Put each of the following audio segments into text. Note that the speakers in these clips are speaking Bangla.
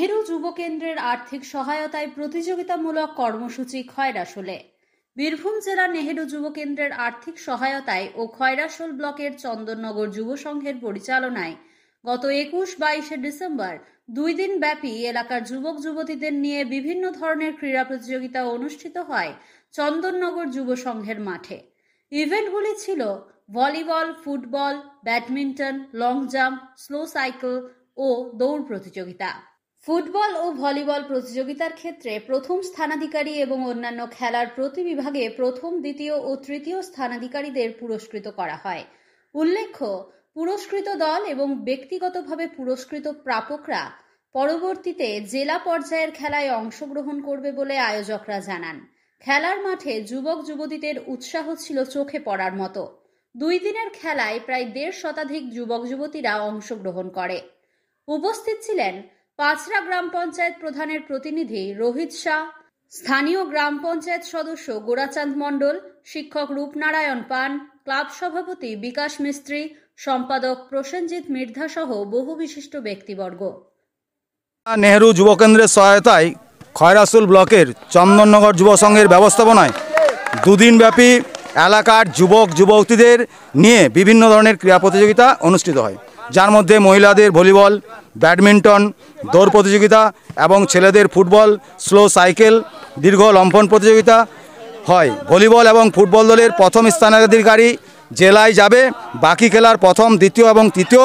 নেহেরু যুব কেন্দ্রের আর্থিক সহায়তায় প্রতিযোগিতামূলক কর্মসূচি খয়রাশোলে। বীরভূম জেলা নেহেরু যুব কেন্দ্রের আর্থিক সহায়তায় ও খয়রাশোল ব্লকের চন্দননগর যুব সংঘের পরিচালনায় গত 21-22 ডিসেম্বর 2 দিন ব্যাপী এলাকার যুবক যুবতীদের নিয়ে বিভিন্ন ধরনের ক্রীড়া প্রতিযোগিতা অনুষ্ঠিত হয় চন্দননগর যুব সংঘের মাঠে। ইভেন্টগুলি ছিল volleyball, football, badminton, long jump, slow cycle ও দৌড় প্রতিযোগিতা। ফুটবল ও ভলিবল প্রতিযোগিতার ক্ষেত্রে প্রথম স্থানাধিকারী এবং অন্যান্য খেলার প্রতি বিভাগে প্রথম, দ্বিতীয় ও তৃতীয় স্থানাধিকারীদের পুরস্কৃত করা হয়। উল্লেখ্য, পুরস্কৃত দল এবং ব্যক্তিগতভাবে পুরস্কৃত প্রাপকরা পরবর্তীতে জেলা পর্যায়ের খেলায় অংশগ্রহণ করবে বলে আয়োজকরা জানান। খেলার মাঠে যুবক যুবতীদের উৎসাহ ছিল চোখে পড়ার মতো। 2 দিনের খেলায় প্রায় 1.5 শতাধিক যুবক যুবতীরা অংশগ্রহণ করে। উপস্থিত ছিলেন পাঁচরা গ্রাম পঞ্চায়েত প্রধানের প্রতিনিধি রোহিত শাহ, স্থানীয় গ্রাম পঞ্চায়েত সদস্য গোরাচাঁদ মণ্ডল, শিক্ষক রূপনারায়ণ পান, ক্লাব সভাপতি বিকাশ মিস্ত্রি, সম্পাদক প্রসেনজিৎ মির্ধা সহ বহু বিশিষ্ট ব্যক্তিবর্গ। নেহেরু যুব কেন্দ্রের সহায়তায় খয়রাশোল ব্লকের চন্দননগর যুব সংঘের ব্যবস্থাপনায় 2 দিনব্যাপী এলাকার যুবক যুবতীদের নিয়ে বিভিন্ন ধরনের ক্রীড়া প্রতিযোগিতা অনুষ্ঠিত হয়, যার মধ্যে মহিলাদের ভলিবল, ব্যাডমিন্টন, দৌড় প্রতিযোগিতা এবং ছেলেদের ফুটবল, স্লো সাইকেল, দীর্ঘ লম্ফন প্রতিযোগিতা হয়। ভলিবল এবং ফুটবল দলের প্রথম স্থানাধিকারী জেলায় যাবে, বাকি খেলার প্রথম, দ্বিতীয় এবং তৃতীয়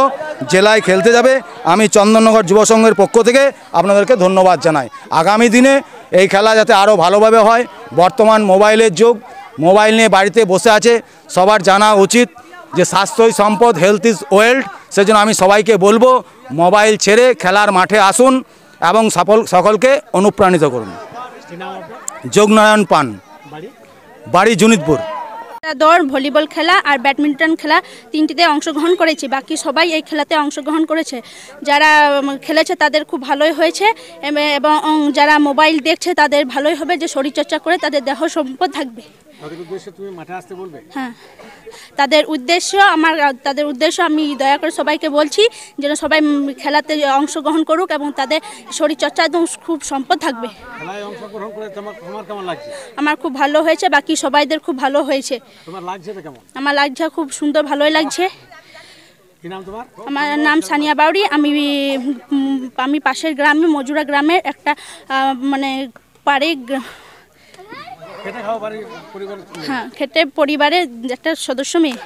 জেলায় খেলতে যাবে। আমি চন্দননগর যুব সংঘের পক্ষ থেকে আপনাদেরকে ধন্যবাদ জানাই। আগামী দিনে এই খেলা যাতে আরও ভালোভাবে হয়। বর্তমান মোবাইলের যুগ, মোবাইল নিয়ে বাড়িতে বসে আছে, সবার জানা উচিত যে স্বাস্থ্যই সম্পদ, হেলথ ইজ ওয়েলথ। সেজন্য আমি সবাইকে বলবো, মোবাইল ছেড়ে খেলার মাঠে আসুন এবং সকলকে অনুপ্রাণিত করুন। যোগনারায়ণ পান, বাড়ি জুনিতপুর। দৌড়, ভলিবল খেলা আর ব্যাডমিন্টন খেলা 3টিতে অংশগ্রহণ করেছি। বাকি সবাই এই খেলাতে অংশগ্রহণ করেছে। যারা খেলেছে তাদের খুব ভালোই হয়েছে এবং যারা মোবাইল দেখছে তাদের ভালোই হবে, যে শরীরচর্চা করে তাদের দেহ সম্পদ থাকবে। হ্যাঁ, তাদের উদ্দেশ্য আমি দয়া করে সবাইকে বলছি যেন সবাই খেলাতে অংশগ্রহণ করুক এবং তাদের শরীরচর্চা একদম খুব সম্পদ থাকবে। আমার খুব ভালো হয়েছে, বাকি সবাইদের খুব ভালো হয়েছে। আমার লাগছে খুব সুন্দর, ভালোই লাগছে। আমার নাম সানিয়া বাউরি। আমি পাশের গ্রামে, মজুরা গ্রামের একটা মানে পাড়ে, হ্যাঁ, খেটে পরিবারের একটা সদস্য মেয়ে।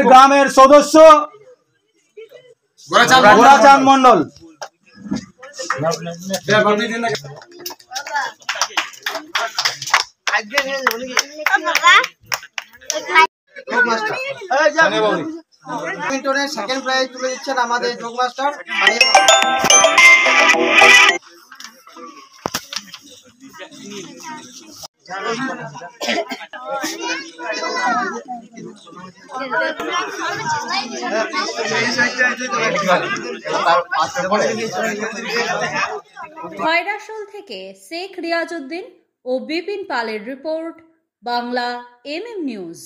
গ্রামের সদস্য গোরাচাঁদ মণ্ডল। সেকেন্ড প্রাইজ তুলে দিচ্ছেন আমাদের যোগ মাস্টার। খয়রাশোল থেকে শেখ রিয়াজউদ্দিন ও বিপিন পালের রিপোর্ট, বাংলা MM নিউজ।